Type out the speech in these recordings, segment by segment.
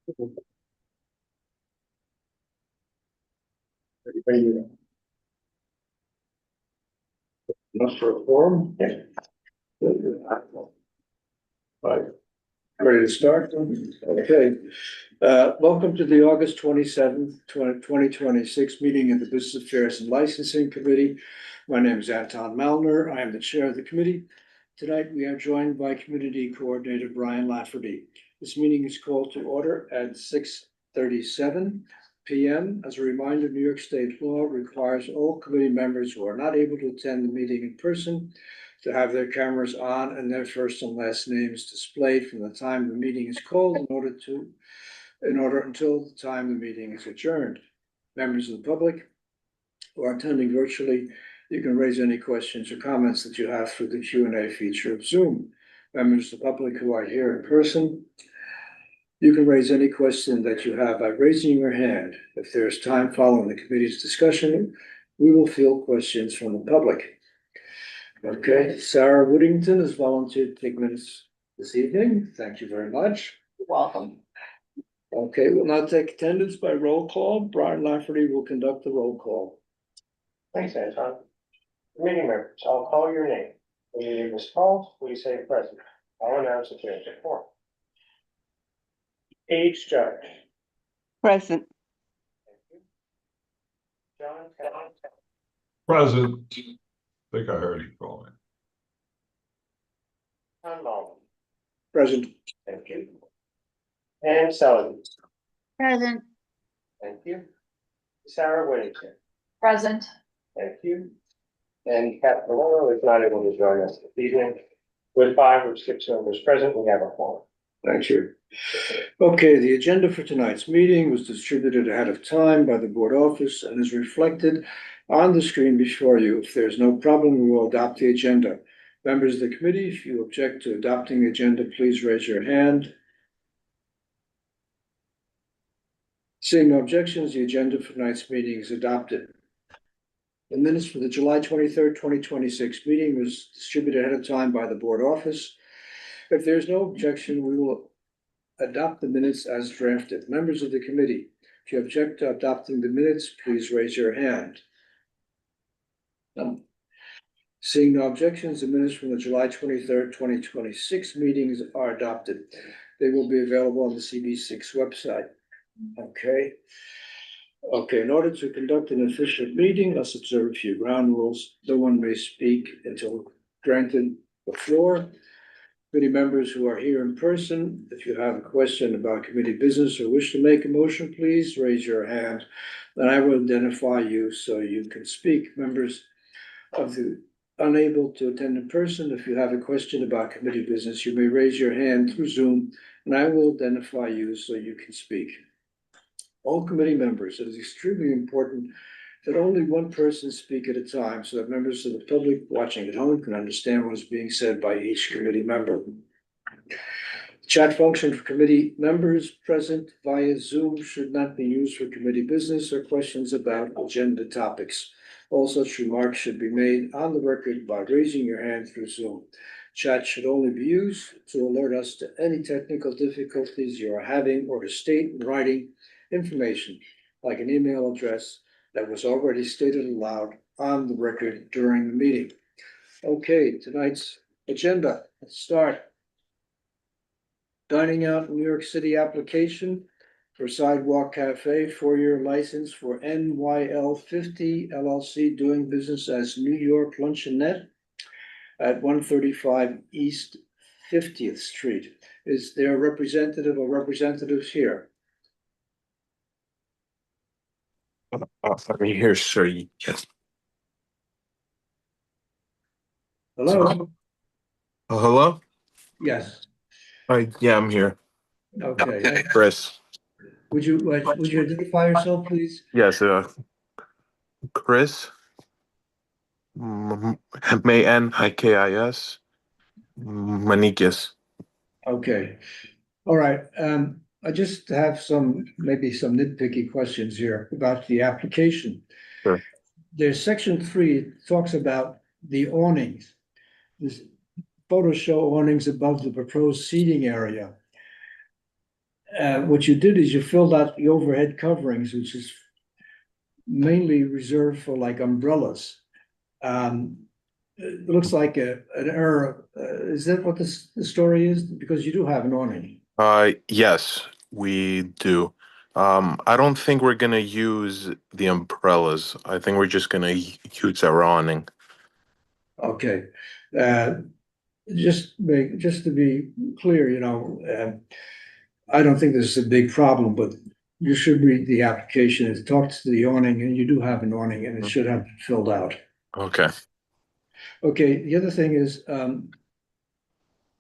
Enough for a forum? Yeah. Right, ready to start? Okay. Welcome to the August 27th, 2026 meeting of the Business Affairs and Licensing Committee. My name is Anton Malner. I am the chair of the committee. Tonight, we are joined by Community Coordinator Brian Lafferty. This meeting is called to order at 6:37 p.m. As a reminder, New York State law requires all committee members who are not able to attend the meeting in person to have their cameras on and their first and last names displayed from the time the meeting is called in order until the time the meeting is adjourned. Members of the public who are attending virtually, you can raise any questions or comments that you have through the Q&A feature of Zoom. Members of the public who are here in person, you can raise any question that you have by raising your hand. If there's time following the committee's discussion, we will field questions from the public. Okay, Sarah Woodington has volunteered to take minutes this evening. Thank you very much. You're welcome. Okay, we'll now take attendance by roll call. Brian Lafferty will conduct the roll call. Thanks, Anton. Committee members, I'll call your name. When your name is called, please say present. I'll announce the change of form. Age judge. Present. Thank you. John Kelly. Present. I think I heard you call me. Tom Mullin. Present. Thank you. Ann Sullivan. Present. Thank you. Sarah Whittington. Present. Thank you. And Captain Malone is not able to join us this evening. With 5 or 6 members present, we have a quorum. Thank you. Okay, the agenda for tonight's meeting was distributed ahead of time by the board office and is reflected on the screen before you. If there's no problem, we will adopt the agenda. Members of the committee, if you object to adopting the agenda, please raise your hand. Seeing no objections, the agenda for tonight's meeting is adopted. The minutes for the July 23rd, 2026 meeting was distributed ahead of time by the board office. If there's no objection, we will adopt the minutes as drafted. Members of the committee, if you object to adopting the minutes, please raise your hand. Seeing no objections, the minutes from the July 23rd, 2026 meetings are adopted. They will be available on the CB6 website. Okay, in order to conduct an efficient meeting, let's observe a few ground rules. No one may speak until granted the floor. Committee members who are here in person, if you have a question about committee business or wish to make a motion, please raise your hand. Then I will identify you so you can speak. Members of the unable to attend in person, if you have a question about committee business, you may raise your hand through Zoom and I will identify you so you can speak. All committee members, it is extremely important that only one person speak at a time so that members of the public watching at home can understand what is being said by each committee member. The chat function for committee members present via Zoom should not be used for committee business or questions about agenda topics. All such remarks should be made on the record by raising your hand through Zoom. Chat should only be used to alert us to any technical difficulties you are having or to state in writing information like an email address that was already stated aloud on the record during the meeting. Okay, tonight's agenda, let's start. Dining out in New York City application for Sidewalk Cafe, 4-year license for NYL 50 LLC doing business as New York Luncheonette at 135 East 50th Street. Is there a representative or representatives here? I'm here, sir. Yes. Hello? Hello? Yes. Yeah, I'm here. Okay. Chris. Would you identify yourself, please? Yes, Chris. Manikis. Manikis. Okay. All right. I just have maybe some nitpicky questions here about the application. Sure. There's section 3 talks about the awnings. This photos show awnings above the proposed seating area. what you did is you filled out the overhead coverings, which is mainly reserved for like umbrellas. It looks like an error. Is that what the story is? Because you do have an awning. Yes, we do. I don't think we're gonna use the umbrellas. I think we're just gonna use our awning. Okay, just to be clear, I don't think this is a big problem, but you should read the application. It talks to the awning, and you do have an awning, and it should have been filled out. Okay. Okay, the other thing is,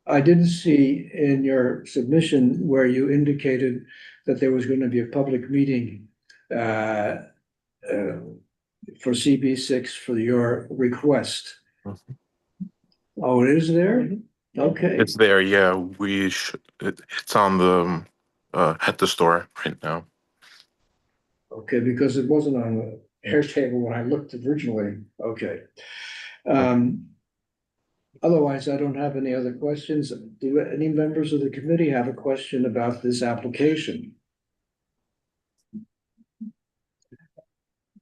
I didn't see in your submission where you indicated that there was going to be a public meeting for CB6 for your request. Oh, it is there? Okay, It's there, yeah. We should. It's on the at the store right now. okay, because it wasn't on the Airtable when I looked originally. Okay. Otherwise, I don't have any other questions. Do any members of the committee have a question about this application?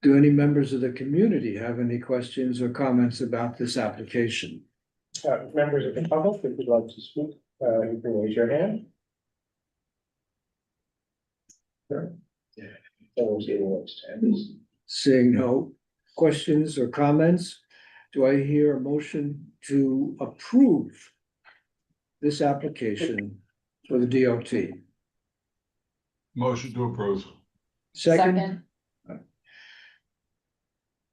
Do any members of the community have any questions or comments about this application? Members of the public, if you'd like to speak, you can raise your hand. Sure. Someone's getting upstairs. Seeing no questions or comments, do I hear a motion to approve this application for the DOT? Motion to approve. Second,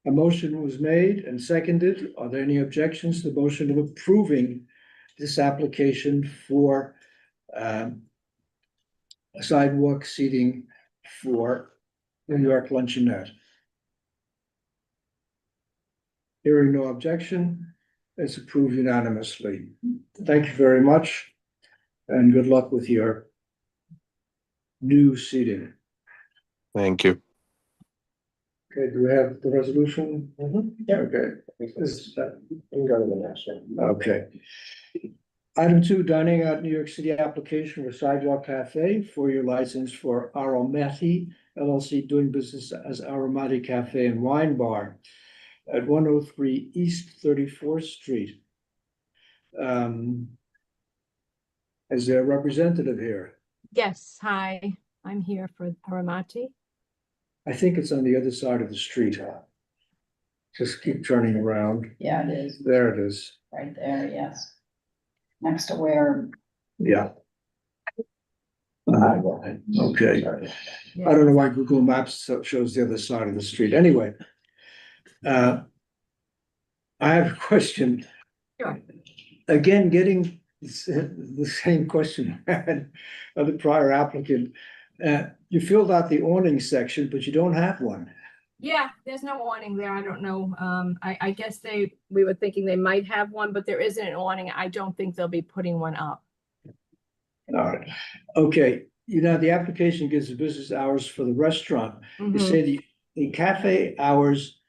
a motion was made and seconded. Are there any objections to the motion of approving this application for sidewalk seating for New York Luncheonette? Hearing no objection, it's approved unanimously. Thank you very much, and good luck with your new seating. Thank you. Okay, do we have the resolution? Yeah, Okay. we can go to the next one. Okay. Item 2, dining at New York City application for Sidewalk Cafe for your license for Aromati LLC, doing business as Aromati Cafe and Wine Bar at 103 East 34th Street. Is there a representative here? Yes, hi, I'm here for Aramati. I think it's on the other side of the street. Just keep turning around. Yeah, it is, There it is. right there, yes. Next to where, Yeah. Okay. Yeah. I don't know why Google Maps shows the other side of the street. Anyway. I have a question. Sure. Again, getting the same question of the prior applicant. You filled out the awning section, but you don't have one. Yeah, there's no awning there. I don't know. I guess we were thinking they might have one, but there isn't an awning. I don't think they'll be putting one up. All right. Okay, the application gives the business hours for the restaurant. You Mhm. say the cafe hours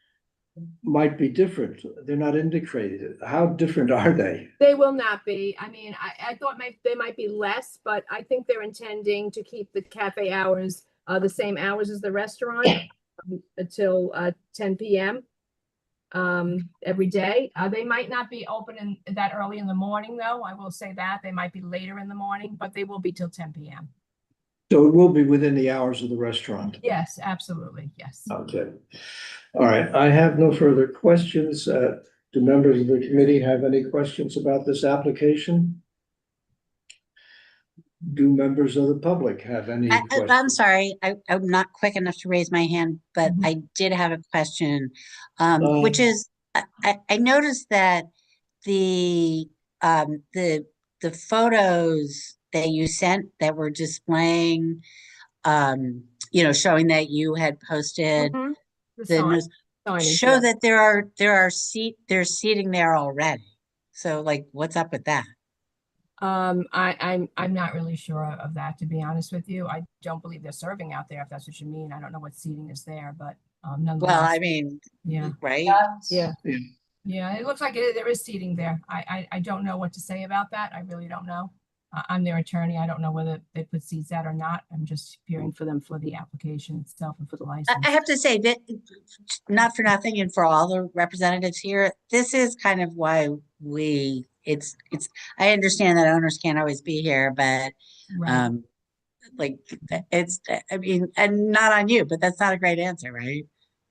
might be different. They're not indicated. How different are they? They will not be. I mean, I thought they might be less, but I think they're intending to keep the cafe hours the same hours as the restaurant until 10 p.m. Every day. They might not be open that early in the morning, though. I will say that they might be later in the morning, but they will be till 10 p.m. So it will be within the hours of the restaurant. Yes, absolutely. Yes. Okay. All right, I have no further questions. Do members of the committee have any questions about this application? Do members of the public have any I'm questions? sorry, I'm not quick enough to raise my hand, but I did have a question. Which is, I noticed that the photos that you sent that were displaying, showing that you had posted Mhm. The the sign- news, signage, show yeah. that there's seating there already. So like, what's up with that? I'm not really sure of that, to be honest with you. I don't believe they're serving out there, if that's what you mean. I don't know what seating is there, but Well, nonetheless. I mean, Yeah, right? yeah, Yeah. yeah, it looks like there is seating there. I don't know what to say about that. I really don't know. I'm their attorney. I don't know whether they put seats out or not. I'm just appearing for them for the application itself and for the license. I have to say that, not for nothing, and for all the representatives here, this is kind of why it's, I understand that owners can't always be here, but Right. like, I mean, and not on you, but that's not a great answer, right?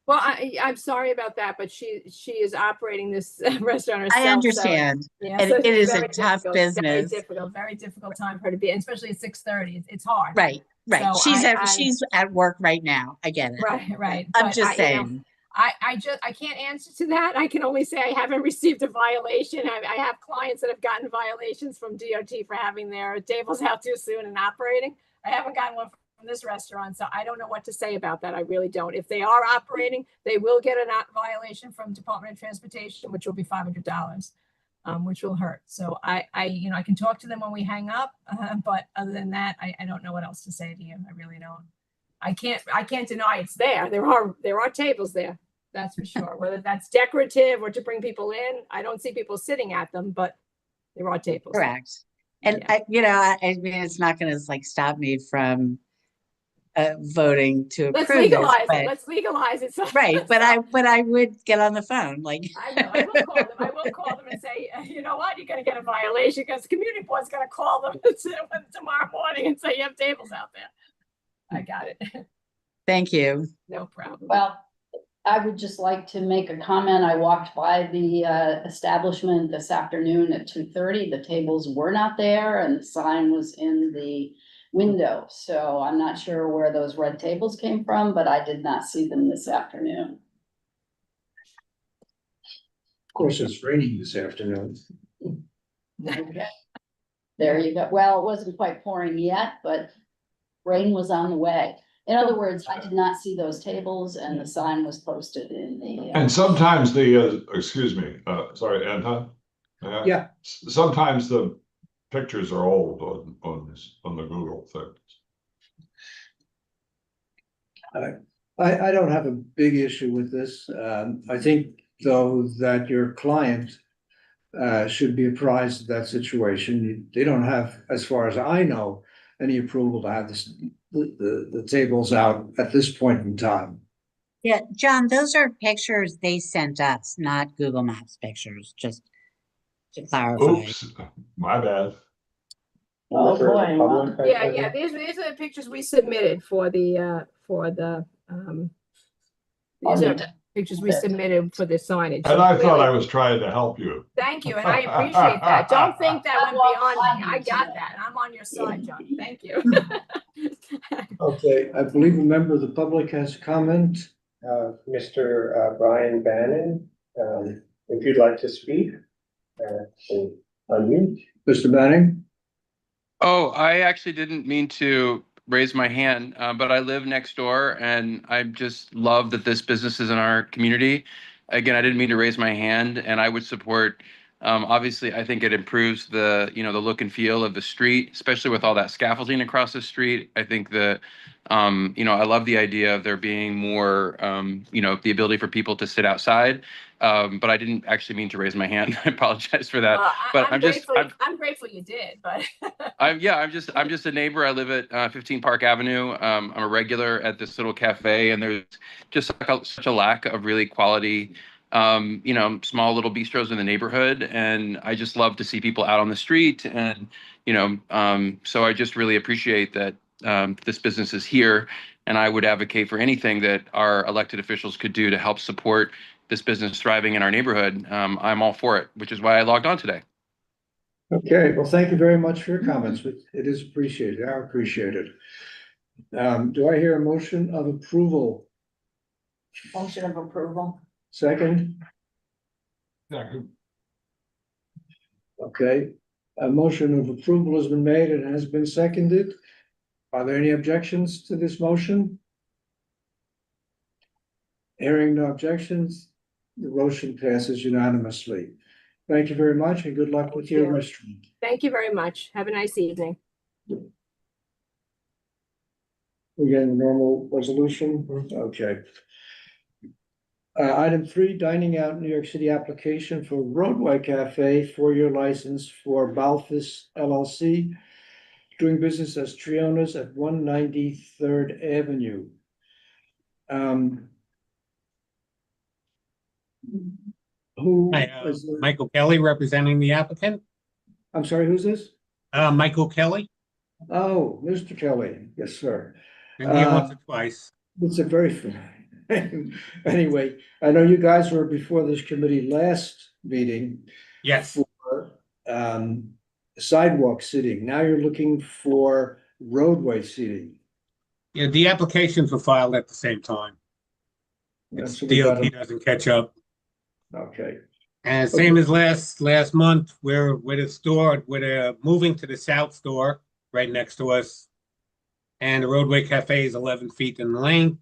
Well, I'm sorry about that, but she is operating this restaurant herself. I so- understand. Yeah, And so it it's is a very tough difficult, business. very difficult time for her to be, and especially at 6:30. It's hard. Right, right. So She's at work right now. I get it. Right. I'm But just you know, saying. I can't answer to that. I can only say I haven't received a violation. I have clients that have gotten violations from DOT for having their tables out too soon and operating. I haven't gotten one from this restaurant, so I don't know what to say about that. I really don't. If they are operating, they will get a violation from Department of Transportation, which will be $500, which will hurt. So I can talk to them when we hang up, but other than that, I don't know what else to say to you. I really don't. I can't deny it's there. There are tables there. That's for sure. Whether that's decorative or to bring people in, I don't see people sitting at them, but there are tables. Correct. And Yeah. I mean, it's not gonna like stop me from voting to Let's approve this, legalize it. but Let's legalize it. So- right, but so- I would get on the phone, like. I know. I will call them. I will call them and say, you know what, you're going to get a violation because the community board's going to call them tomorrow morning and say you have tables out there. I got it. Thank you. No problem. Well, I would just like to make a comment. I walked by the establishment this afternoon at 2:30. The tables were not there and the sign was in the window. So I'm not sure where those red tables came from, but I did not see them this afternoon. Of course, it's raining this afternoon. There you go. Well, it wasn't quite pouring yet, but rain was on the way. In other words, I did not see those tables and the sign was posted in the. And sometimes the, excuse me, sorry, Anton? Yeah. Sometimes the pictures are old on the Google thing. I don't have a big issue with this. I think, though, that your client should be apprised of that situation. They don't have, as far as I know, any approval to have the tables out at this point in time. Yeah, John, those are pictures they sent us, not Google Maps pictures, just to clarify. Oops, my bad. Oh, boy, wow. Yeah. These are the pictures we submitted for the these are the pictures we submitted for the signage. And I thought Clearly- I was trying to help you. Thank you, and I appreciate that. Don't think that went beyond me. I got that. I'm on your side, John. Thank you. Okay, I believe a member of the public has a comment. Mr. Brian Bannon, if you'd like to speak, unmute. Mr. Manning? Oh, I actually didn't mean to raise my hand, but I live next door and I just love that this business is in our community. Again, I didn't mean to raise my hand and I would support, obviously, I think it improves the look and feel of the street, especially with all that scaffolding across the street. I think that, I love the idea of there being more, the ability for people to sit outside. But I didn't actually mean to raise my hand. I apologize for that. But I'm grateful you did, but. I'm just a neighbor. I live at 15 Park Avenue. I'm a regular at this little cafe, and there's just such a lack of really quality, small little bistros in the neighborhood. And I just love to see people out on the street. And, so I just really appreciate that this business is here. And I would advocate for anything that our elected officials could do to help support this business thriving in our neighborhood. I'm all for it, which is why I logged on today. Okay, well, thank you very much for your comments. It is appreciated. I appreciate it. Do I hear a motion of approval? Motion of approval. Second? Okay, a motion of approval has been made and has been seconded. Are there any objections to this motion? Hearing no objections, the motion passes unanimously. Thank you very much and good luck with your restaurant. Thank you very much. Have a nice evening. We get a normal resolution? Okay. Item 3, dining out New York City application for Roadway Cafe, 4-year license for Balfus LLC, doing business as Triona's at 193rd Avenue. Who Hi, is, Michael Kelly representing the applicant. I'm sorry, who's this? Michael Kelly, Oh, Mr. Kelly, yes, sir. been here once or twice. It's a very, anyway, I know you guys were before this committee last meeting Yes, for sidewalk seating. Now you're looking for roadway seating. yeah, the applications were filed at the same time. It's So we got DOT them. doesn't catch up. Okay, And same as last month, we're with a store, we're moving to the south store right next to us. And the roadway cafe is 11 feet in length,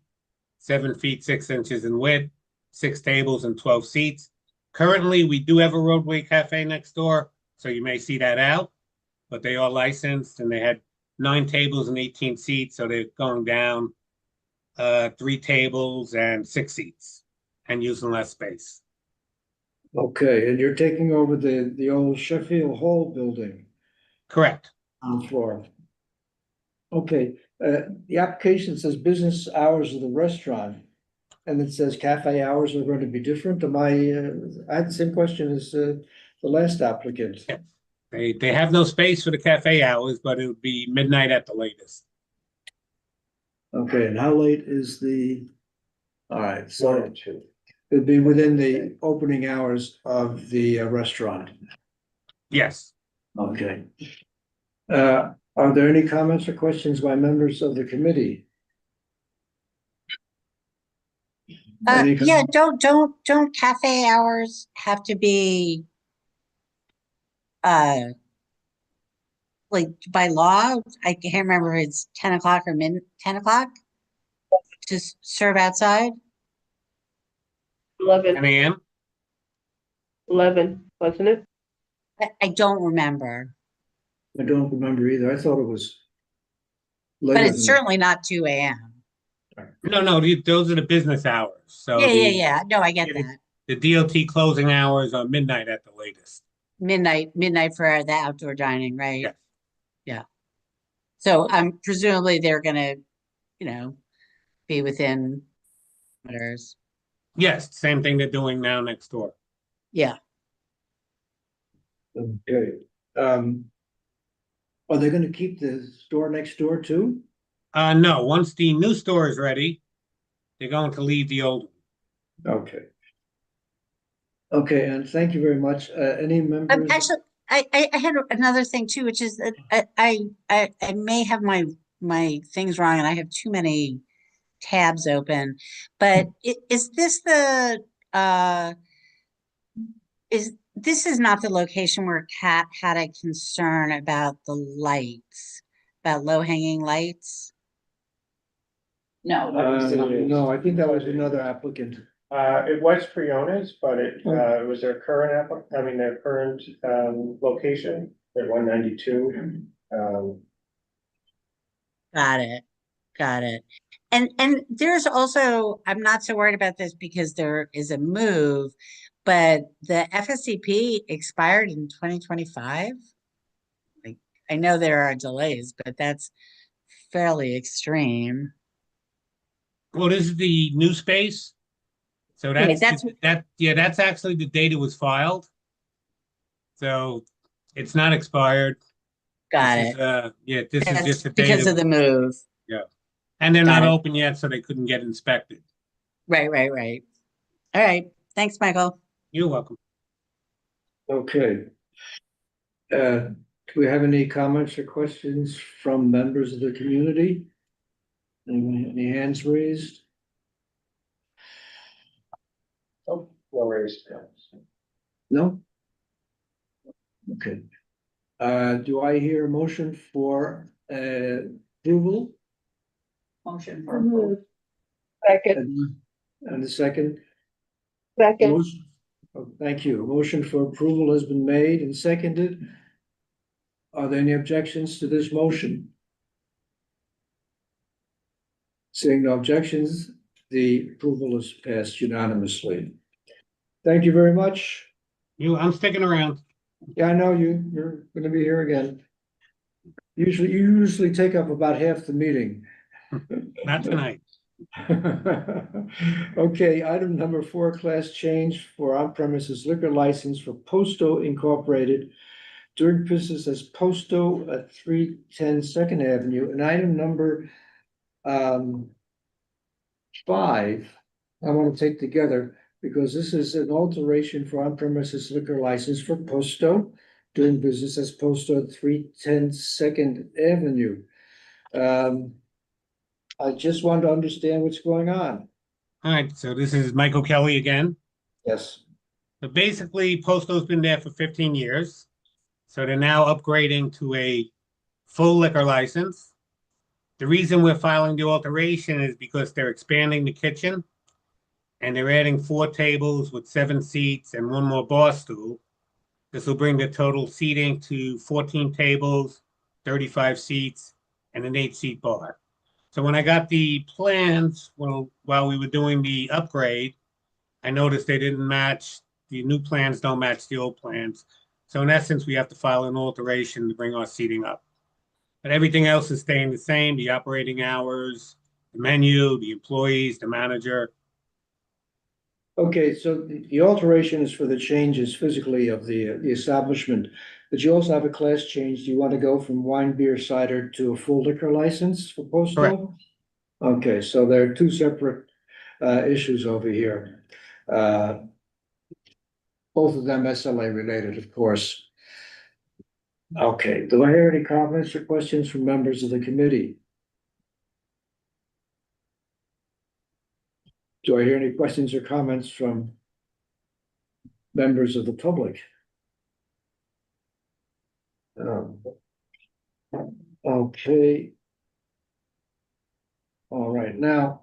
7 feet 6 inches in width, 6 tables and 12 seats. Currently, we do have a roadway cafe next door, so you may see that out. But they are licensed and they had 9 tables and 18 seats, so they're going down 3 tables and 6 seats and using less space. okay, and you're taking over the old Sheffield Hall building Correct. on the floor. Okay, the application says business hours of the restaurant. And it says cafe hours are going to be different. I had the same question as the last applicant. They have no space for the cafe hours, but it would be midnight at the latest. Okay, and how late is all right, 1 so and 2. it'd be within the opening hours of the restaurant. Yes. Okay. Are there any comments or questions by members of the committee? Any Yeah, don't cafe hours have to be like by law? I can't remember if it's 10 o'clock or 10 o'clock to serve outside. 10 11, a.m. 11, wasn't it? I don't remember, I don't remember either. I thought it was but later it's than certainly not 2 a.m. No, those are the business hours. So Yeah. No, I get yeah, that. the DOT closing hours are midnight at the latest. Midnight for the outdoor dining, right? Yes. Yeah. So presumably they're gonna, be within parameters. Yes, same thing they're doing now next door. Yeah. Okay. Are they gonna keep the store next door too? No, once the new store is ready, they're going to leave the old one. Okay. Okay, and thank you very much. Any members? Actually, I had another thing too, which is that I may have my things wrong and I have too many tabs open, but is this this is not the location where Kat had a concern about the lights, about low hanging lights? No, No, I think that was another applicant. It was Priona's, but it was their current their current location at 192. Got it. And there's also, I'm not so worried about this because there is a move, but the FSCP expired in 2025. Like, I know there are delays, but that's fairly extreme. Well, this is the new space. So Okay, that's actually the date it was filed. So it's not expired. Got This it. is, this is That's just the date. because of the move. Yeah. And they're Got not it. open yet, so they couldn't get inspected. Right. All right. Thanks, Michael. You're welcome. Okay. Do we have any comments or questions from members of the community? Anyone, any hands raised? Oh, no raised. No? Okay. Do I hear a motion for approval? Motion for approval. Second, And the second? second, Motion- Thank you. A motion for approval has been made and seconded. Are there any objections to this motion? Seeing no objections, the approval is passed unanimously. Thank you very much. I'm sticking around. Yeah, I know you're gonna be here again. You usually take up about half the meeting. Not tonight. Okay, item number 4, class change for on-premises liquor license for Posto Incorporated doing business as Posto at 310 Second Avenue, and item number 5, I want to take together because this is an alteration for on-premises liquor license for Posto doing business as Posto at 310 Second Avenue. I just want to understand what's going on. All right, so this is Michael Kelly again. Yes. So basically, Posto's been there for 15 years. So they're now upgrading to a full liquor license. The reason we're filing the alteration is because they're expanding the kitchen and they're adding 4 tables with 7 seats and 1 more bar stool. This will bring the total seating to 14 tables, 35 seats, and an 8-seat bar. So when I got the plans, while we were doing the upgrade, I noticed they didn't match, the new plans don't match the old plans. So in essence, we have to file an alteration to bring our seating up. But everything else is staying the same, the operating hours, the menu, the employees, the manager. Okay, so the alteration is for the changes physically of the establishment, but you also have a class change. Do you want to go from wine, beer, cider to a full liquor license for Posto? Correct. Okay, so there are 2 separate issues over here. Both of them SLA related, of course. Okay, do I hear any comments or questions from members of the committee? Do I hear any questions or comments from members of the public? Okay. All right, now.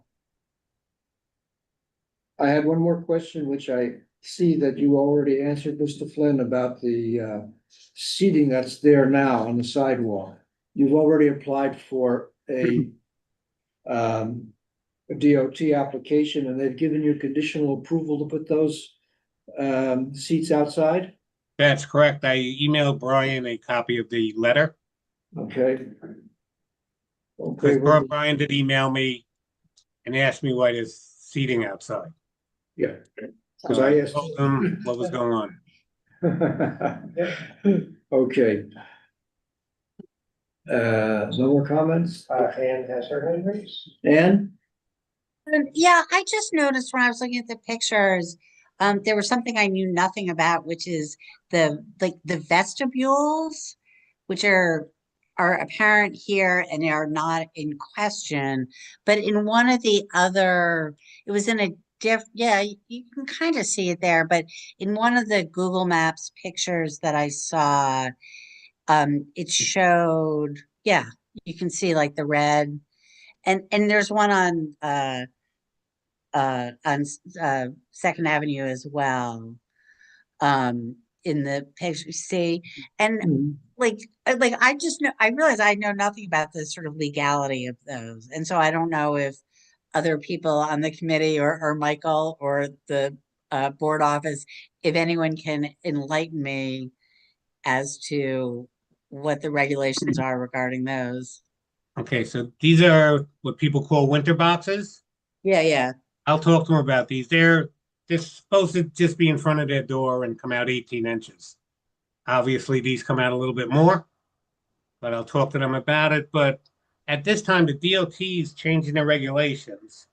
I had one more question, which I see that you already answered, Mr. Flynn, about the seating that's there now on the sidewalk. You've already applied for a DOT application, and they've given you conditional approval to put those seats outside? That's correct. I emailed Brian a copy of the letter. Okay. Because Brian did email me and asked me why there's seating outside. Yeah, because So I I asked. told him what was going on. Okay. No more comments? Anne has her hand raised. Ann? Yeah, I just noticed when I was looking at the pictures, there was something I knew nothing about, which is the vestibules, which are apparent here and are not in question. But in one of the other, it was in a yeah, you can kind of see it there, but in one of the Google Maps pictures that I saw, it showed, yeah, you can see like the red, and there's one on Second Avenue as well. In the picture, see, and like I just know, I realize I know nothing about the sort of legality of those, and so I don't know if other people on the committee or Michael or the board office, if anyone can enlighten me as to what the regulations are regarding those. Okay, so these are what people call winter boxes. Yeah. I'll talk to them about these. They're supposed to just be in front of their door and come out 18 inches. Obviously, these come out a little bit more, but I'll talk to them about it. But at this time, the DOT is changing their regulations,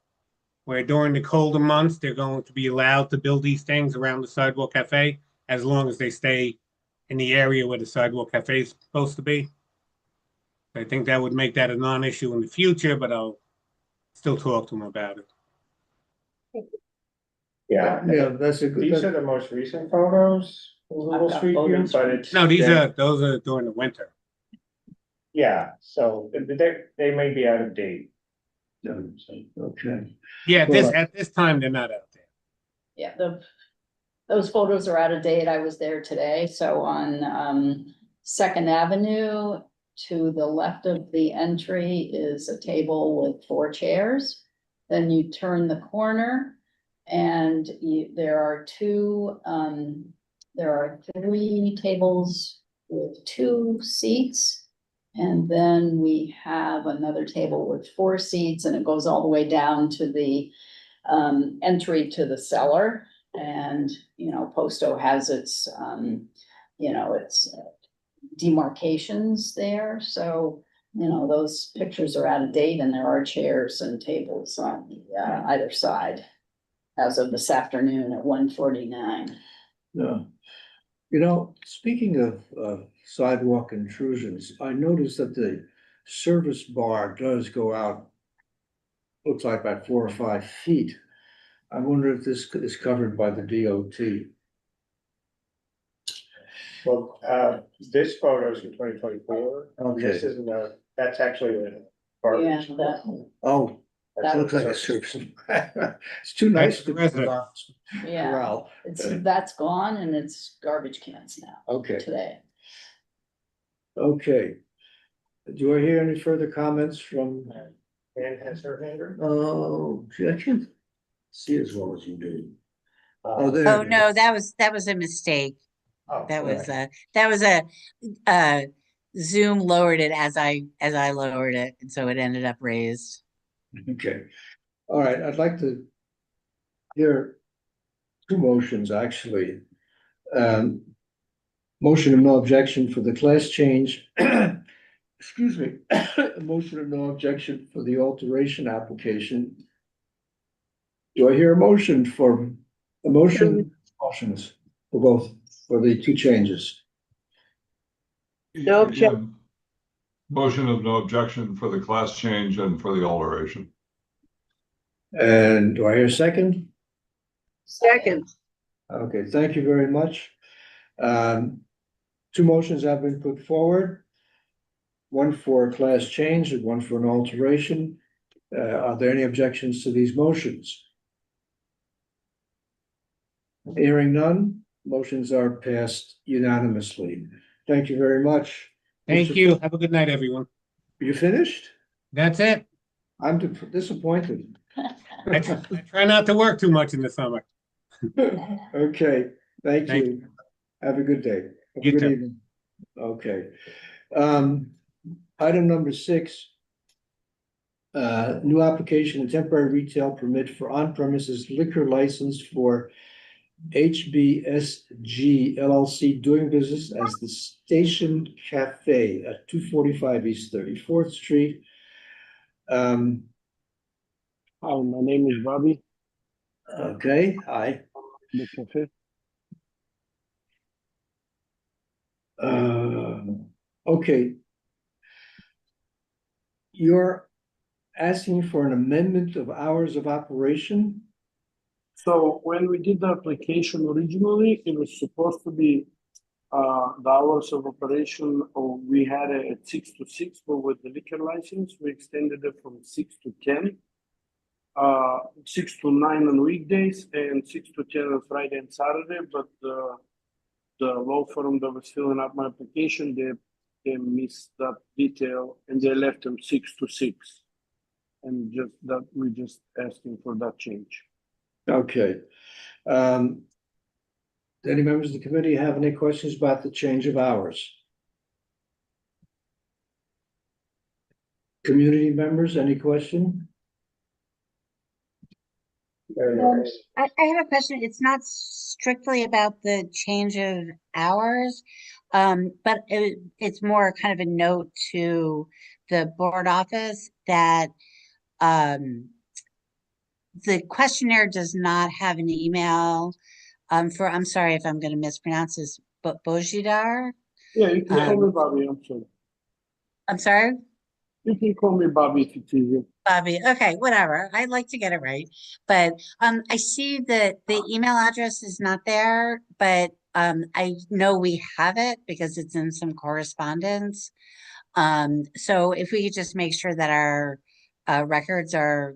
where during the colder months, they're going to be allowed to build these things around the sidewalk cafe as long as they stay in the area where the sidewalk cafe is supposed to be. I think that would make that a non-issue in the future, but I'll still talk to them about it. Yeah, That's a good. these are the most recent photos from Google I've got Street View, photos but from- it's. No, those are during the winter. Yeah, so they may be out of date. Okay. Yeah, Well, at this time, they're not out there. Yeah, those photos are out of date. I was there today, so on Second Avenue, to the left of the entry is a table with 4 chairs. Then you turn the corner and there are 3 tables with 2 seats. And then we have another table with 4 seats and it goes all the way down to the entry to the cellar. And, you know, Posto has its, its demarcations there. So, you know, those pictures are out of date and there are chairs and tables on either side as of this afternoon at 1:49. Yeah. You know, speaking of sidewalk intrusions, I noticed that the service bar does go out, looks like about 4 or 5 feet. I wonder if this is covered by the DOT. Well, this photo is from 2024. Okay. This isn't that's actually a Yeah, garbage. that, Oh, that looks like a service. It's too nice to be Resident. yeah, corral. that's gone and it's garbage cans now Okay, today. okay. Do I hear any further comments from, Anne has her hand raised. oh, gee, I can't see as well as you do. Oh, there. Oh, it no, is. that was a mistake. Oh, That was right. Zoom lowered it as I lowered it, and so it ended up raised. Okay, all right, I'd like to hear two motions, actually. Motion of no objection for the class change. Excuse me, a motion of no objection for the alteration application. Do I hear a motion for, motions for both, for the two changes? No objection. Again, motion of no objection for the class change and for the alteration. And do I hear a second? Second. Okay, thank you very much. Two motions have been put forward. One for a class change and one for an alteration. Are there any objections to these motions? Hearing none, motions are passed unanimously. Thank you very much. Thank Mr. you. Have a good night, everyone. You finished? That's it. I'm disappointed. I try not to work too much in the summer. Okay, thank Thank you. Have a good day. Have a You good too. evening. Okay. Item number 6. New application, a temporary retail permit for on-premises liquor license for HBSG LLC doing business as the Station Cafe at 245 East 34th Street. Hi, my name is Bobby, Okay, hi. the cafe. Okay. You're asking for an amendment of hours of operation? So when we did the application originally, it was supposed to be the hours of operation, or we had it at 6 to 6, but with the liquor license, we extended it from 6 to 10. 6 to 9 on weekdays and 6 to 10 on Friday and Saturday, but the law firm that was filling up my application, they missed that detail and they left them 6 to 6. And just that, we just asking for that change. Okay. Any members of the committee have any questions about the change of hours? Community members, any question? I have a question. It's not strictly about the change of hours, but it's more kind of a note to the board office that the questionnaire does not have an email for, I'm sorry if I'm going to mispronounce this, but Bojidar. Yeah, you can call me Bobby, I'm sorry. I'm sorry? You can call me Bobby if it's easier. Bobby, okay, whatever. I'd like to get it right. But I see that the email address is not there, but I know we have it because it's in some correspondence. So if we could just make sure that our records are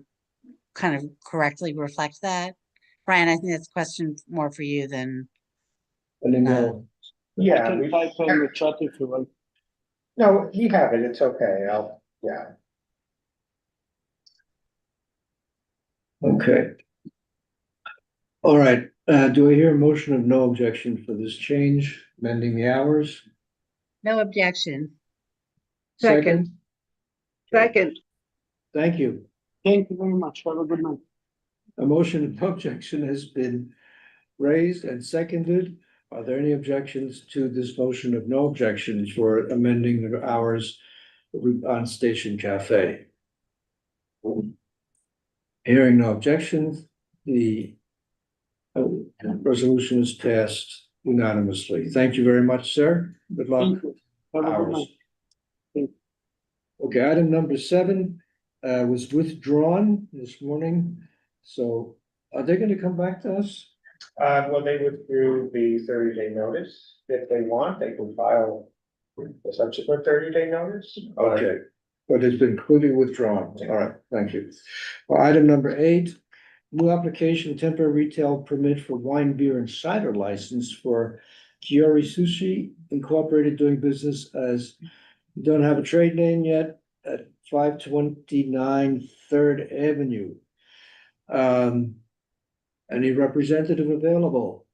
kind of correctly reflect that. Brian, I think that's a question more for you than An email. I Yeah, can type in the chat if you like. no, you have it, it's okay, yeah. Okay. All right, do I hear a motion of no objection for this change, amending the hours? no objection. Second. Second. Thank you. Thank you very much. Have a good night. A motion of no objection has been raised and seconded. Are there any objections to this motion of no objection for amending the hours on Station Cafe? Hearing no objections, the resolution is passed unanimously. Thank you very much, sir. Good luck. Thank you. Have a good Hours. night. Thank Okay, item number 7 was withdrawn this morning. So are they gonna come back to us? Well, they withdrew the 30-day notice. If they want, they can file a subsequent 30-day notice. Okay, but it's been clearly withdrawn. All right, thank you. Well, item number 8, new application temporary retail permit for wine, beer, and cider license for Kiori Sushi Incorporated, doing business as, don't have a trade name yet, at 529 3rd Avenue. Any representative available?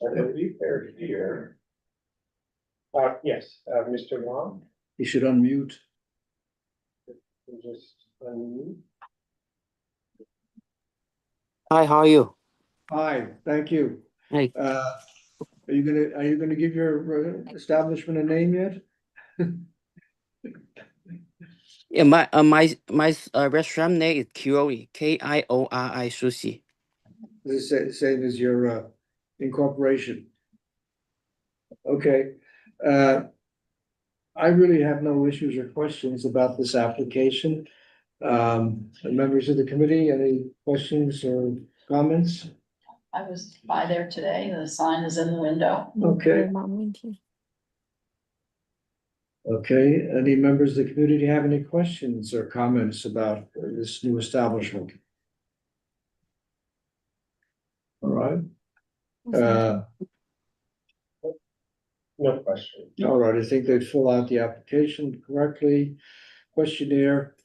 I believe they're here. Yes, Mr. Wong, You should unmute. you just unmute. Hi, how are you? Hi, thank you. Hi. Are you gonna give your establishment a name yet? Yeah, my restaurant name is Kiori, Kiori Sushi. The same as your incorporation. Okay, I really have no issues or questions about this application. Members of the committee, any questions or comments? I was by there today, the sign is in the window. Okay. Okay, any members of the community have any questions or comments about this new establishment? All right. No question. All right, I think they fill out the application correctly, questionnaire,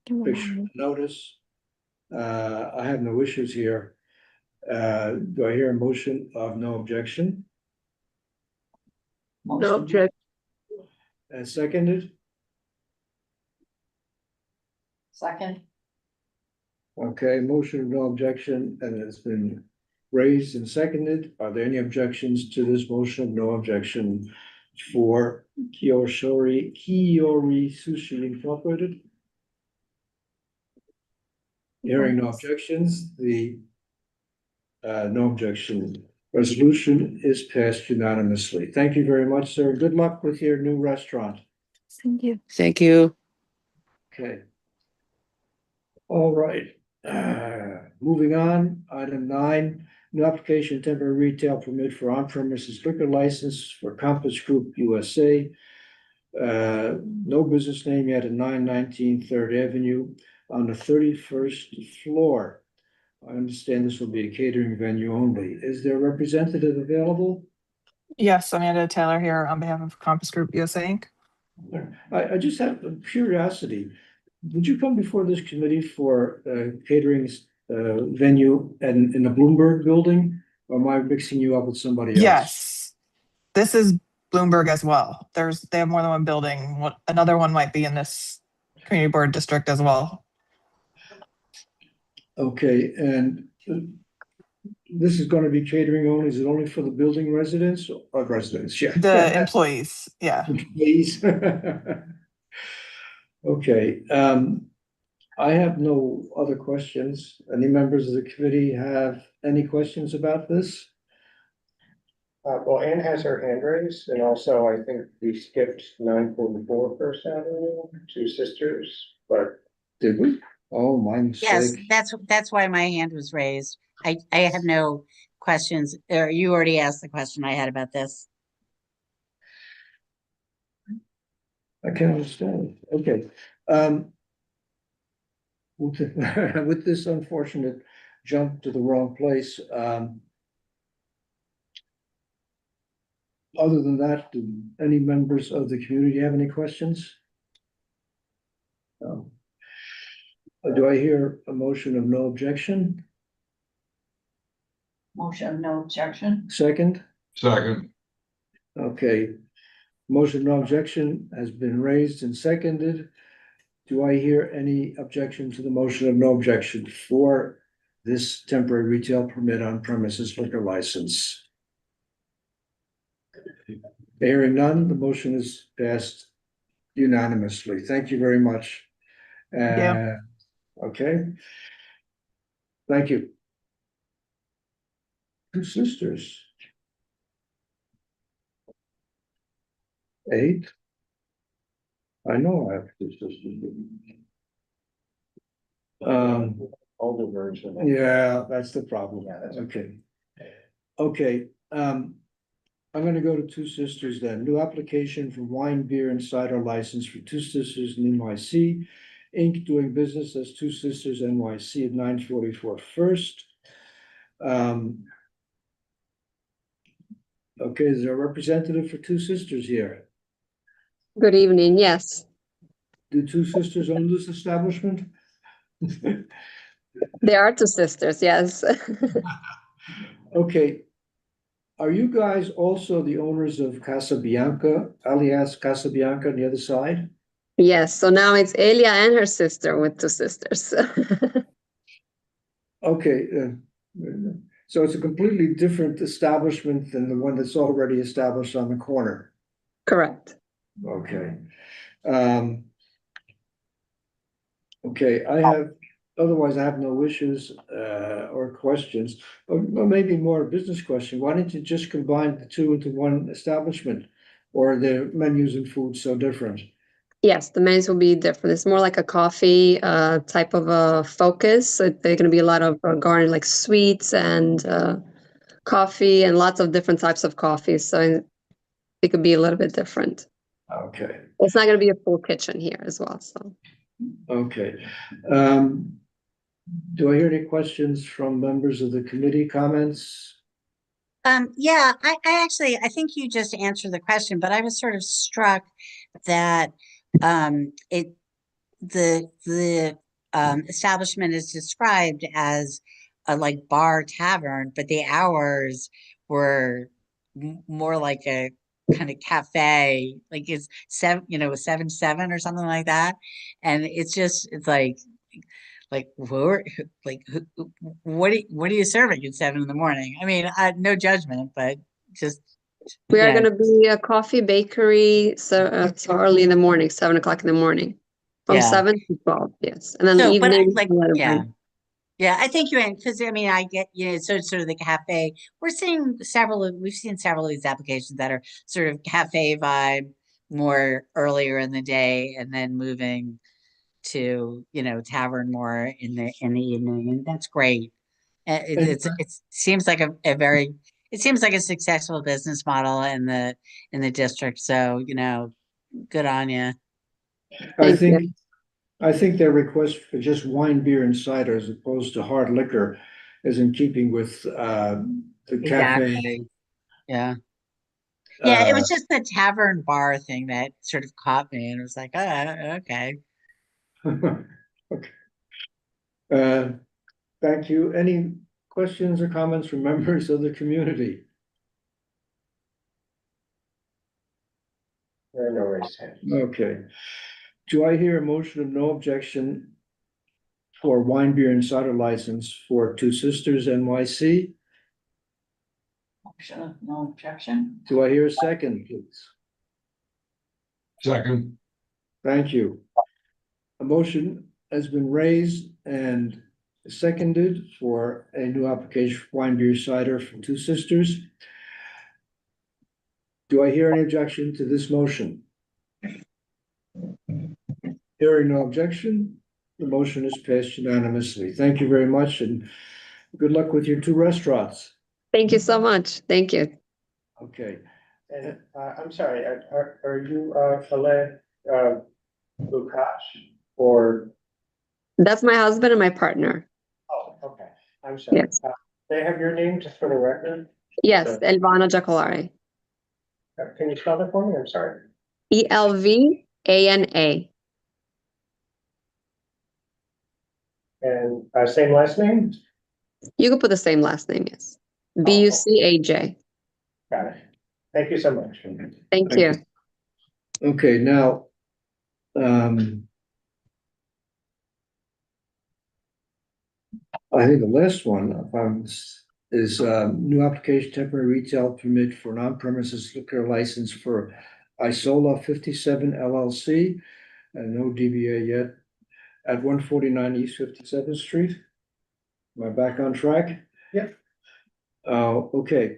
picture, notice. I have no issues here. Do I hear a motion of no objection? No objection. And seconded? Second, Okay, motion of no objection, and it's been raised and seconded. Are there any objections to this motion of no objection for Kiori Sushi Incorporated? Hearing no objections, the no objection resolution is passed unanimously. Thank you very much, sir. Good luck with your new restaurant. Thank you. Thank you. Okay. All right, moving on, item 9, new application temporary retail permit for on-premises liquor license for Compass Group USA. No business name yet at 919 3rd Avenue on the 31st floor. I understand this will be a catering venue only. Is there a representative available? Yes, Amanda Taylor here on behalf of Compass Group USA Inc. I just have a curiosity. Would you come before this committee for catering venue and in the Bloomberg building? Or am I mixing you up with somebody else? Yes, this is Bloomberg as well. They have more than one building. Another one might be in this community board district as well. Okay, and this is gonna be catering only, is it only for the building residents or residents? Yeah. The employees, yeah. Please. Okay, I have no other questions. Any members of the committee have any questions about this? Well, Anne has her hand raised, and also I think we skipped 944 First Avenue, Two Sisters, but. Did we? Oh, my Yes, mistake. that's why my hand was raised. I have no questions, or you already asked the question I had about this. I can understand. Okay. With this unfortunate jump to the wrong place, other than that, do any members of the community have any questions? No. Do I hear a motion of no objection? Motion, no objection. Second? Second, Okay. Motion, no objection has been raised and seconded. Do I hear any objection to the motion of no objection for this temporary retail permit on premises liquor license? Hearing none, the motion is passed unanimously. Thank you very much. Okay. Thank you. Two sisters. 8. I know I have two sisters. Older version. Yeah, that's the problem. Yeah, that's Okay. Okay, I'm gonna go to Two Sisters then. New application for wine, beer, and cider license for Two Sisters in NYC Inc. doing business as Two Sisters NYC at 944 First. Okay, is there a representative for Two Sisters here? Good evening. Yes, Do Two Sisters own this establishment? they are two sisters. Yes. Okay. Are you guys also the owners of Casabianca, alias Casabianca on the other side? Yes. So now it's Elia and her sister with two sisters. Okay, so it's a completely different establishment than the one that's already established on the corner. Correct. Okay. Okay, otherwise I have no issues or questions, or maybe more a business question. Why don't you just combine the two into one establishment? Or are the menus and food so different? Yes, the menus will be different. It's more like a coffee type of a focus. So there are going to be a lot of garden, like sweets and coffee, and lots of different types of coffee. So it could be a little bit different. Okay, It's not going to be a full kitchen here as well. So okay. Do I hear any questions from members of the committee, comments? Yeah, I think you just answered the question, but I was sort of struck that the establishment is described as a like bar tavern, but the hours were more like a kind of cafe, like it's 7 or something like that. And it's what are you serving at 7 in the morning? I mean, no judgment, but just we are yeah. going to be a coffee bakery. So early in the morning, 7 o'clock in the morning, from Yeah. 7 to 12. Yes, and then So, the but evening. yeah. Yeah, I think you because I mean I get so it's sort of the cafe. We've seen several of these applications that are sort of cafe vibe more earlier in the day and then moving to tavern more in the evening, and that's great. It seems like it seems like a successful business model in the district. So good on you. I think their request for just wine, beer, and cider as opposed to hard liquor is in keeping with the cafe. Exactly. Yeah. Yeah, it was just the tavern bar thing that sort of caught me, and it was like, oh, okay. Okay. Thank you. Any questions or comments from members of the community? There are no raised hands. Okay. Do I hear a motion of no objection for wine, beer, and cider license for Two Sisters NYC? Motion, no objection. Do I hear a second, please? second, Thank you. A motion has been raised and seconded for a new application for wine, beer, cider from Two Sisters. Do I hear any objection to this motion? Hearing no objection, the motion is passed unanimously. Thank you very much and good luck with your two restaurants. Thank you so much. Thank you. Okay. And I'm sorry, are you Khaled Lukash or? That's my husband and my partner. Oh, okay. I'm sorry. Yes. They have your name just for the record? Yes, So- Elvana Jacolari. Can you spell that for me? I'm sorry. ELVANA. And same last name? You could put the same last name, yes. BUCAJ. Got it. Thank you so much. Thank Thank you. Okay, now, I think the last one is new application temporary retail permit for non-premises liquor license for Isola 57 LLC, and no DBA yet, at 149 East 57th Street. Am I back on track? Yep. Okay.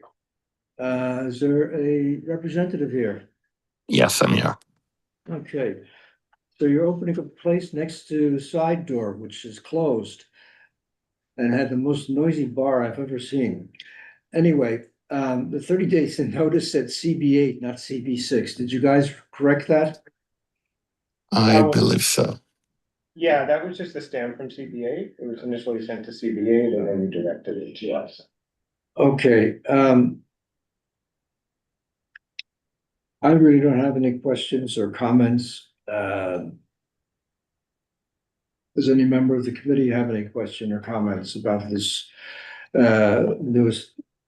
Is there a representative here? Yes, I'm here. Okay. So you're opening a place next to the side door, which is closed, and had the most noisy bar I've ever seen. Anyway, the 30 days in notice said CB8, not CB6. Did you guys correct that? I believe so. Yeah, that was just a stamp from CB8. It was initially sent to CB8 and then we directed it to us. Okay, I really don't have any questions or comments. Does any member of the committee have any question or comments about this new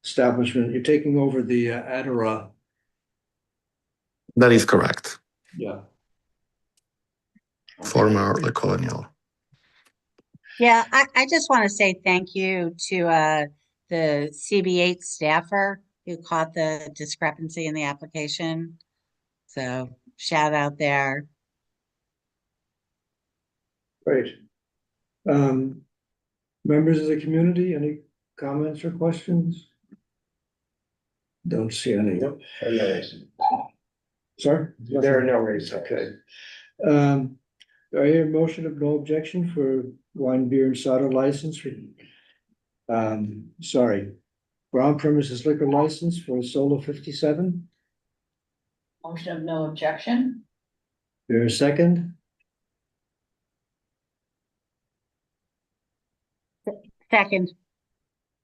establishment? You're taking over the Adara. That is correct. Yeah. Former La Colonial. Yeah, I just want to say thank you to the CB8 staffer who caught the discrepancy in the application. So shout out there. Great. Members of the community, any comments or questions? Don't see any. Nope. There are no raises. Sorry? There are no raises. Okay. Do I hear a motion of no objection for wine, beer, and cider license for, sorry, ground premises liquor license for Solo 57? Motion of no objection? There a second? Second.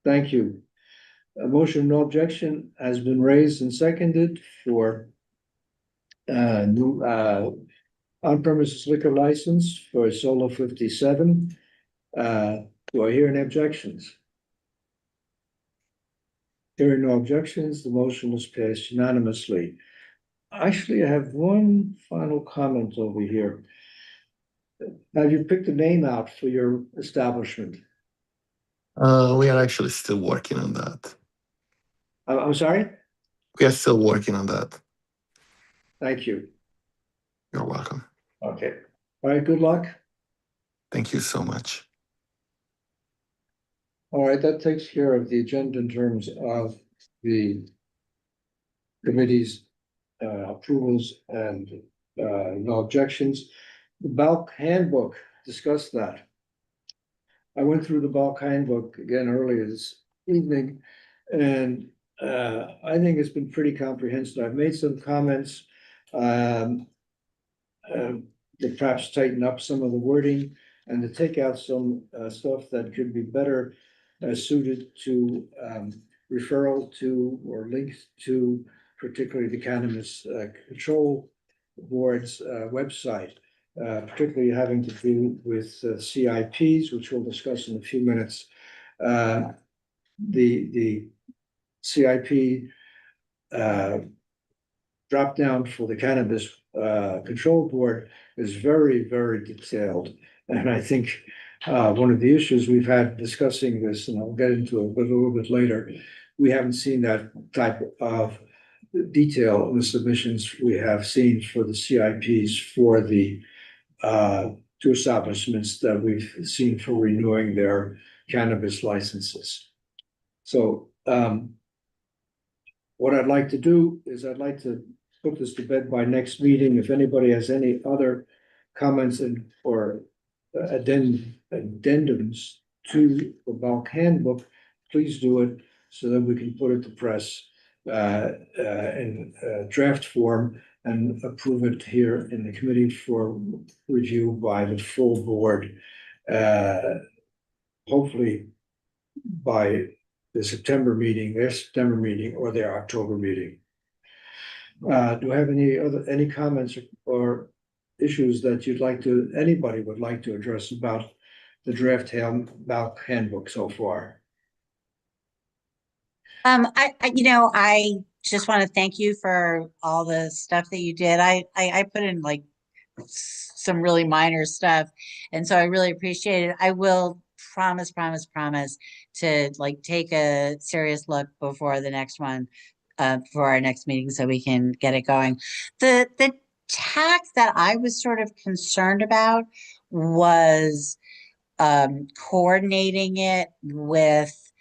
Thank you. A motion of no objection has been raised and seconded for new on-premises liquor license for Solo 57. Do I hear any objections? Hearing no objections, the motion is passed unanimously. Actually, I have one final comment over here. Have you picked a name out for your establishment? We are actually still working on that. I'm sorry? We are still working on that. Thank you. You're welcome. Okay. All right, good luck. Thank you so much. All right, that takes care of the agenda in terms of the committee's approvals and no objections. The bulk handbook, discuss that. I went through the bulk handbook again earlier this evening, and I think it's been pretty comprehensive. I've made some comments to perhaps tighten up some of the wording and to take out some stuff that could be better suited to referral to or linked to particularly the Cannabis Control Board's website, particularly having to do with CIPs, which we'll discuss in a few minutes. The CIP drop down for the Cannabis Control Board is very, very detailed. And I think one of the issues we've had discussing this, and I'll get into it a little bit later, we haven't seen that type of detail in the submissions we have seen for the CIPs for the two establishments that we've seen for renewing their cannabis licenses. So what I'd like to do is I'd like to put this to bed by next meeting. If anybody has any other comments and or addendums to the bulk handbook, please do it so that we can put it to press in draft form and approve it here in the committee for review by the full board. Hopefully by the September meeting, their September meeting or their October meeting. Do I have any comments or issues that anybody would like to address about the draft bulk handbook so far? I just want to thank you for all the stuff that you did. I put in like some really minor stuff, and so I really appreciate it. I will promise to like take a serious look before the next one, for our next meeting, so we can get it going. The tack that I was sort of concerned about was coordinating it with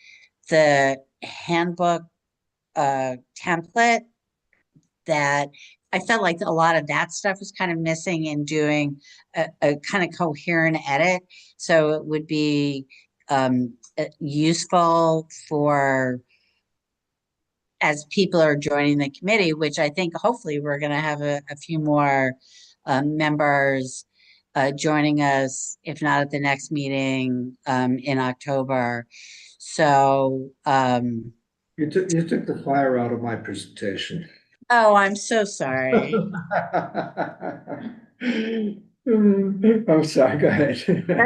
the handbook template, that I felt like a lot of that stuff was kind of missing in doing a kind of coherent edit. So it would be useful for, as people are joining the committee, which I think hopefully we're going to have a few more members joining us, if not at the next meeting in October. So, You took the fire out of my presentation. oh, I'm so sorry. I'm sorry, go ahead.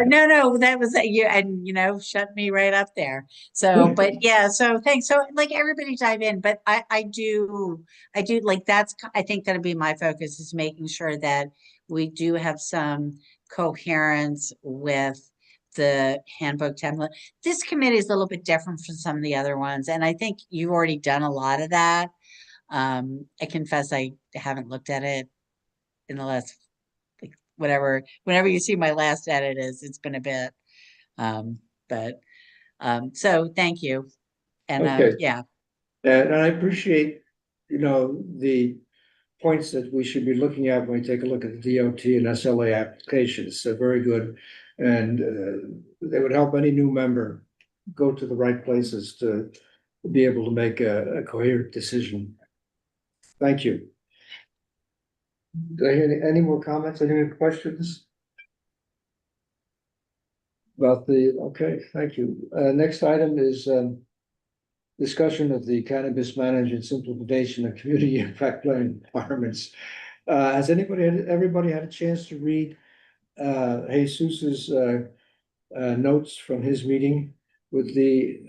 No, that was you, and shut me right up there. So, but yeah, so thanks. So, like, everybody dive in, but I do like, that's, I think, going to be my focus, is making sure that we do have some coherence with the handbook template. This committee is a little bit different from some of the other ones, and I think you've already done a lot of that. I confess I haven't looked at it in the last, like, whenever you see my last edit it's been a bit. But so thank you. And Okay. yeah. And I appreciate, the points that we should be looking at when we take a look at the DOT and SLA applications. They're very good. And they would help any new member go to the right places to be able to make a coherent decision. Thank you. Do I hear any more comments? Any more questions? Okay, thank you. Next item is discussion of the cannabis management implementation of community impact plan requirements. Has everybody had a chance to read Jesus's notes from his meeting with the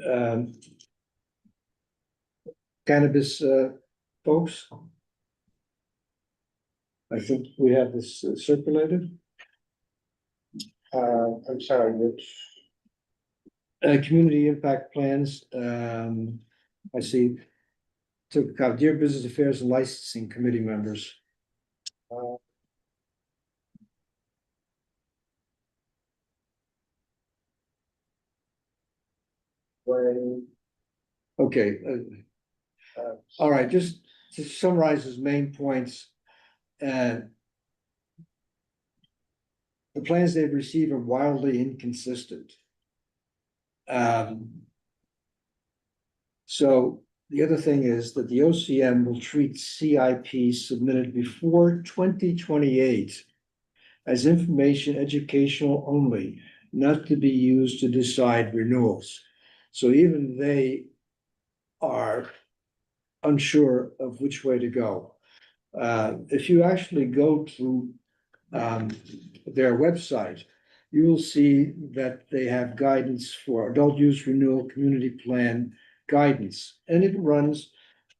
cannabis folks? I think we have this circulated. I'm sorry, which? Community impact plans. I see. Took Dear Business Affairs and Licensing Committee members. Okay. All right, just to summarize his main points. The plans they've received are wildly inconsistent. So the other thing is that the OCM will treat CIP submitted before 2028 as information educational only, not to be used to decide renewals. So even they are unsure of which way to go. If you actually go to their website, you will see that they have guidance for adult use renewal community plan guidance, and it runs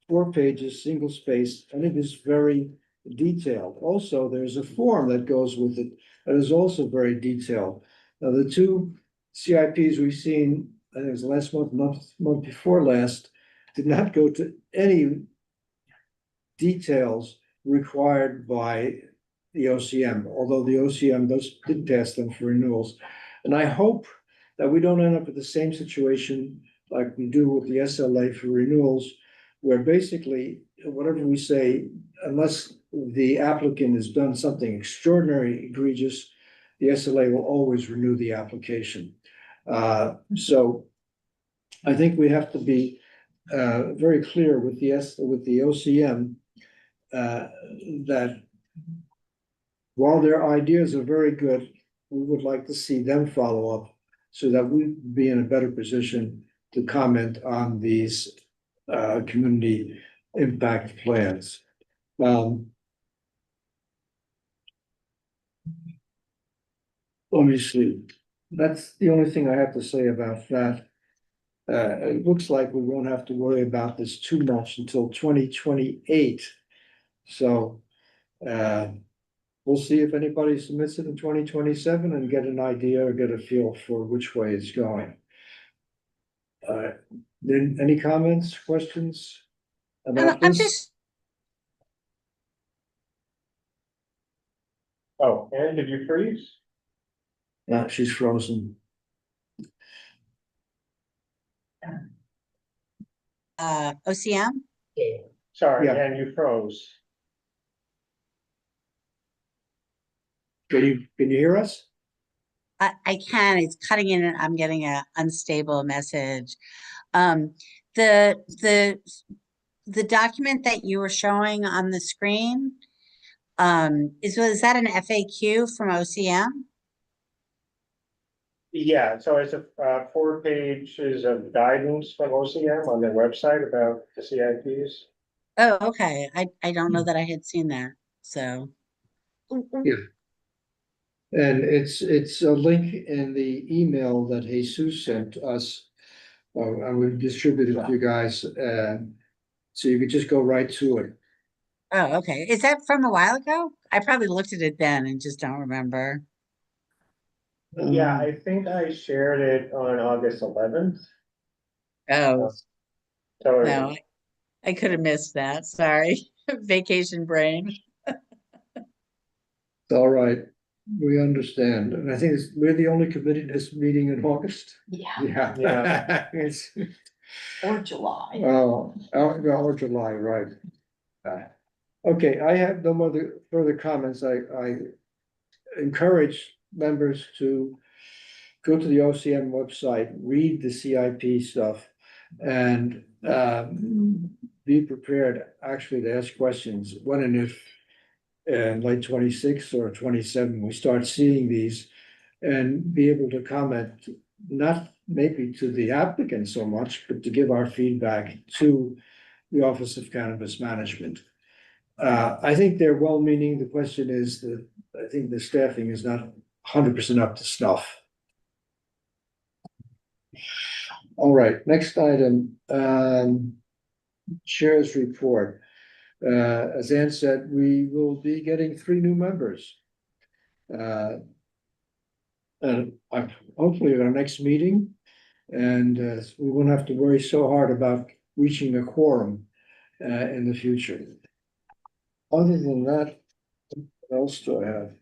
4 pages, single space, and it is very detailed. Also, there's a form that goes with it that is also very detailed. Now, the 2 CIPs we've seen, I think it was last month before last, did not go to any details required by the OCM, although the OCM did test them for renewals. And I hope that we don't end up with the same situation like we do with the SLA for renewals, where basically whatever we say, unless the applicant has done something extraordinary, egregious, the SLA will always renew the application. So I think we have to be very clear with the OCM that while their ideas are very good, we would like to see them follow up so that we be in a better position to comment on these community impact plans. Let me see. That's the only thing I have to say about that. It looks like we won't have to worry about this too much until 2028. So, we'll see if anybody submits it in 2027 and get an idea or get a feel for which way it's going. Then any comments, questions about I'm this? just, Oh, Anne, did you freeze? No, she's frozen. OCM? Sorry, Yeah. Anne, you froze. Can you hear us? I can, it's cutting in and I'm getting a unstable message. The document that you were showing on the screen, was that an FAQ from OCM? Yeah, so it's a 4 pages of guidance from OCM on their website about the CIPs. Oh, okay. I don't know that I had seen that, so. Yeah. And it's a link in the email that Jesus sent us. And we've distributed it to you guys, so you could just go right to it. Oh, okay. Is that from a while ago? I probably looked at it then and just don't remember. Yeah, I think I shared it on August 11th. Oh, So no, I could have missed that. Sorry. Vacation brain. It's all right. We understand. And I think we're the only committee that's meeting in August. Yeah, Yeah. Yeah. It's, or July. or July, right. Okay, I have no further comments. I encourage members to go to the OCM website, read the CIP stuff, and be prepared actually to ask questions when and if late 26 or 27, we start seeing these and be able to comment, not maybe to the applicant so much, but to give our feedback to the Office of Cannabis Management. I think they're well-meaning. The question is that I think the staffing is not 100% up to snuff. All right, next item, Chair's report. As Ann said, we will be getting 3 new members. And hopefully at our next meeting, and we won't have to worry so hard about reaching a quorum in the future. Other than that, what else do I have?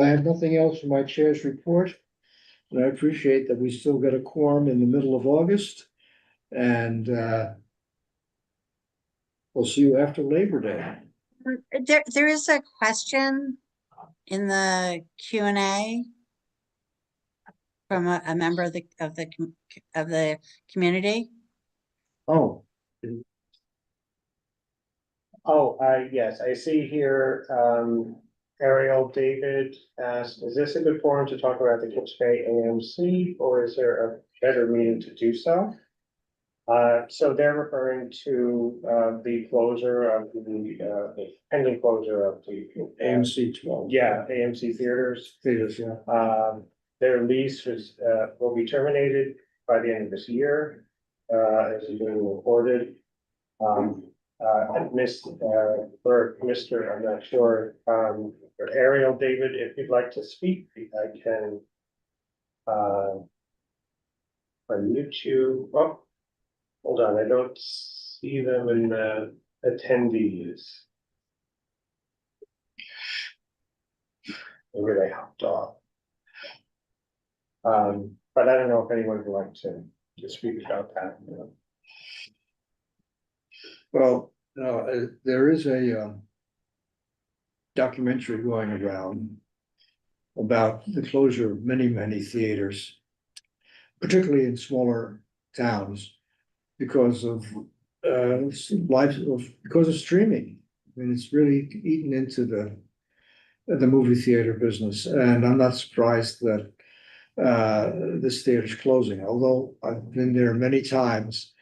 I have nothing else for my chair's report. And I appreciate that we still get a quorum in the middle of August. And we'll see you after Labor Day. There is a question in the Q&A from a member of the community. Oh. Yes, I see here, Ariel David asked, is this a good forum to talk about the Kips Bay AMC, or is there a better meeting to do so? So they're referring to the closure of the pending closure of the AMC 12. Yeah, AMC theaters. Theaters, yeah. Their lease will be terminated by the end of this year, as is being reported. For Mr., I'm not sure, for Ariel David, if you'd like to speak, I can unmute you. Oh, hold on, I don't see them in the attendees. Maybe they hopped off. But I don't know if anyone would like to speak about that. Well, there is a documentary going around about the closure of many theaters, particularly in smaller towns, because of because of streaming. I mean, it's really eaten into the movie theater business, and I'm not surprised that this theater's closing, although I've been there many times.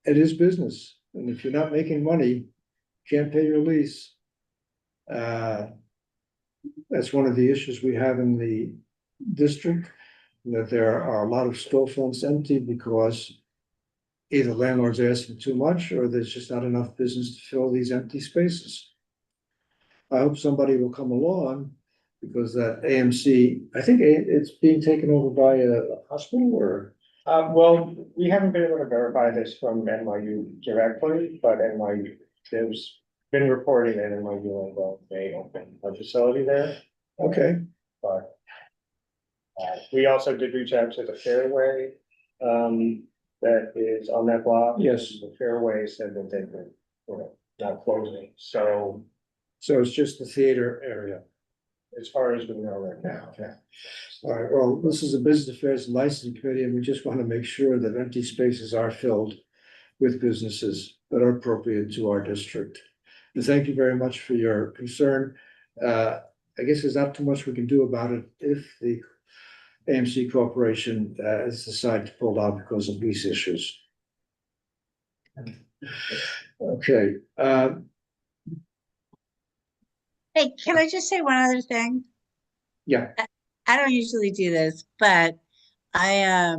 It is business, and if you're not making money, can't pay your lease. That's one of the issues we have in the district, that there are a lot of storefronts empty because either landlords are asking too much or there's just not enough business to fill these empty spaces. I hope somebody will come along because that AMC, I think it's being taken over by a hospital or. Well, we haven't been able to verify this from NYU directly, but NYU, there's been reporting that NYU may open a facility there. Okay. But we also did reach out to the Fairway, that is on that block. Yes. The Fairway said that they were, not closing, so So it's just the theater area. as far as we know right now. Okay. All right, well, this is a Business Affairs and Licensing Committee, and we just want to make sure that empty spaces are filled with businesses that are appropriate to our district. And thank you very much for your concern. I guess there's not too much we can do about it if the AMC Corporation has decided to pull out because of lease issues. Okay, Hey, can I just say one other thing? yeah, I don't usually do this, but I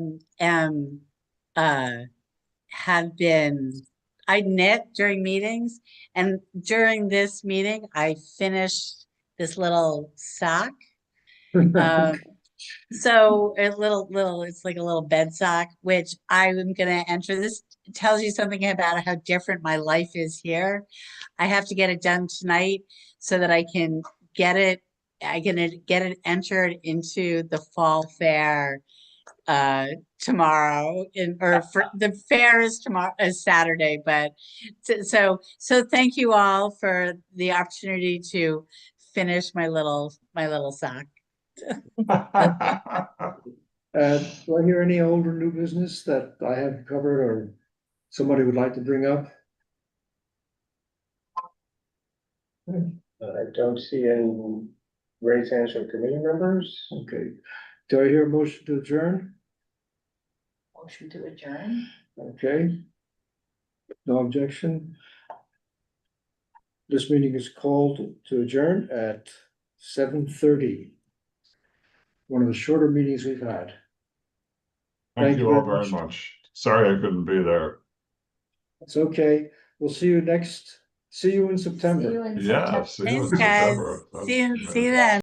I knit during meetings, and during this meeting, I finished this little sock. So a little, it's like a little bed sock, which I'm gonna enter. This tells you something about how different my life is here. I have to get it done tonight so that I can get it. I'm gonna get it entered into the fall fair tomorrow, or for the fair is tomorrow, is Saturday, but so thank you all for the opportunity to finish my little sock. do I hear any old or new business that I haven't covered or somebody would like to bring up? I don't see any raised hands from committee members. Okay, do I hear a motion to adjourn? Motion to adjourn. Okay. No objection. This meeting is called to adjourn at 7:30. One of the shorter meetings we've had. Thank you all very much. Sorry I couldn't be there. It's okay. We'll see you in September. See you in Yeah, September. see you in Thanks, guys. September. See you then.